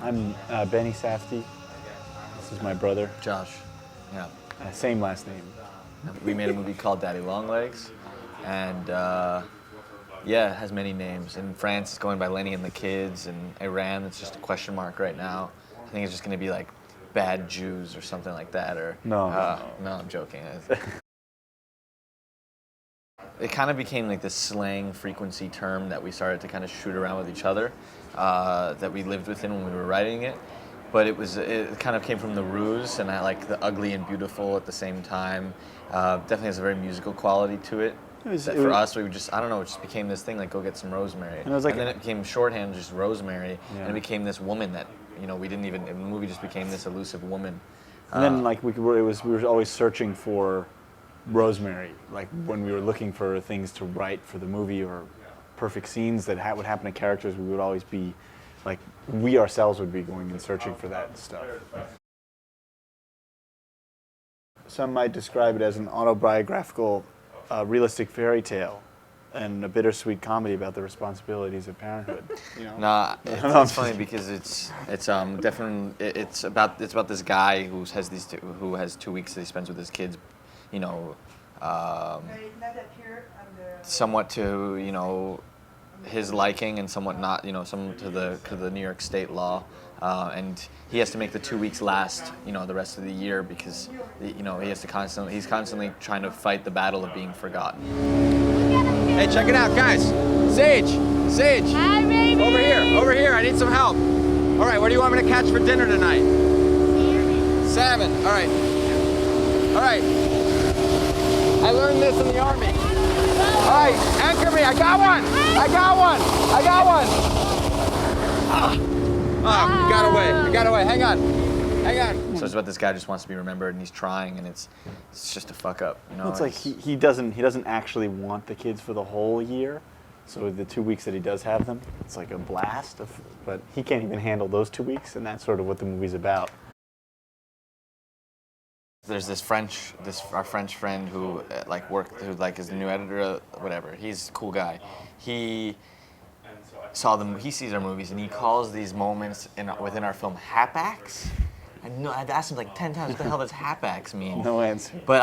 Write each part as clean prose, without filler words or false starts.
I'm Benny Safdie. This is my brother. Josh. Yeah. Same last name. We made a movie called Daddy Longlegs, and yeah, it has many names. In France, it's going by Lenny and the Kids. In Iran, it's just a question mark right now. I think it's just going to be like Bad Jews or something like that. Or No, I'm joking. It kind of became like this slang frequency term that we started to kind of shoot around with each other, that we lived within when we were writing it. But it kind of came from the ruse, and I like the ugly and beautiful at the same time. Definitely has a very musical quality to it. For us, we would just, I don't know, it just became this thing like, go get some rosemary. And then it became shorthand, just rosemary, and it became this woman that, we didn't even, the movie just became this elusive woman. And then like we were always searching for rosemary, like when we were looking for things to write for the movie or perfect scenes that would happen to characters, we would always be like, we ourselves would be going and searching for that stuff. Some might describe it as an autobiographical, realistic fairy tale and a bittersweet comedy about the responsibilities of parenthood. Nah, it's funny because it's definitely it's about this guy who has 2 weeks that he spends with his kids, somewhat to his liking and somewhat not, some to the New York state law, and he has to make the 2 weeks last, the rest of the year because, he's constantly trying to fight the battle of being forgotten. Hey, check it out, guys. Sage. Hi, baby. Over here. I need some help. All right, what do you want me to catch for dinner tonight? Salmon. All right. I learned this in the army. All right, anchor me. I got one. I got away. Hang on. So it's about this guy who just wants to be remembered, and he's trying, and it's just a fuck up. Well, it's like he doesn't actually want the kids for the whole year. So the 2 weeks that he does have them, it's like a blast. But he can't even handle those 2 weeks, and that's sort of what the movie's about. There's our French friend who is the new editor, whatever. He's a cool guy. He sees our movies, and he calls these moments within our film Hatbacks. I've asked him like 10 times, what the hell does Hatbacks mean? No answer. But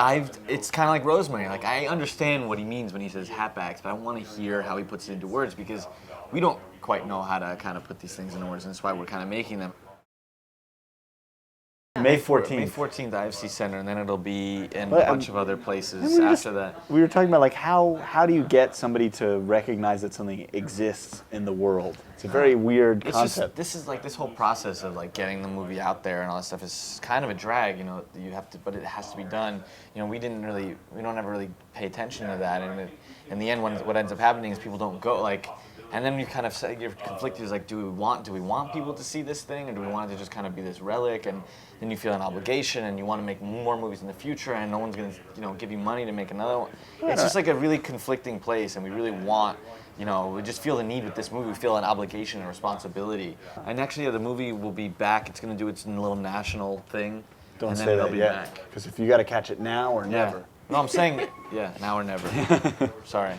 it's kind of like rosemary. Like, I understand what he means when he says Hatbacks, but I want to hear how he puts it into words because we don't quite know how to kind of put these things into words, and that's why we're kind of making them. May 14th. May 14th, IFC Center, and then it'll be in a bunch of other places after that. We were talking about like how do you get somebody to recognize that something exists in the world? It's a very weird concept. This whole process of like getting the movie out there and all that stuff is kind of a drag, you have to, but it has to be done. We don't ever really pay attention to that, and in the end, what ends up happening is people don't go and then you kind of you're conflicted. Is like, do we want people to see this thing, or do we want it to just kind of be this relic? And then you feel an obligation, and you want to make more movies in the future, and no one's going to, give you money to make another one. It's just like a really conflicting place, and we really want, we just feel the need with this movie. We feel an obligation and responsibility. And actually, the movie will be back. It's going to do its little national thing. Don't say that yet, because if you got to catch it now or never. No, I'm saying, now or never. Sorry.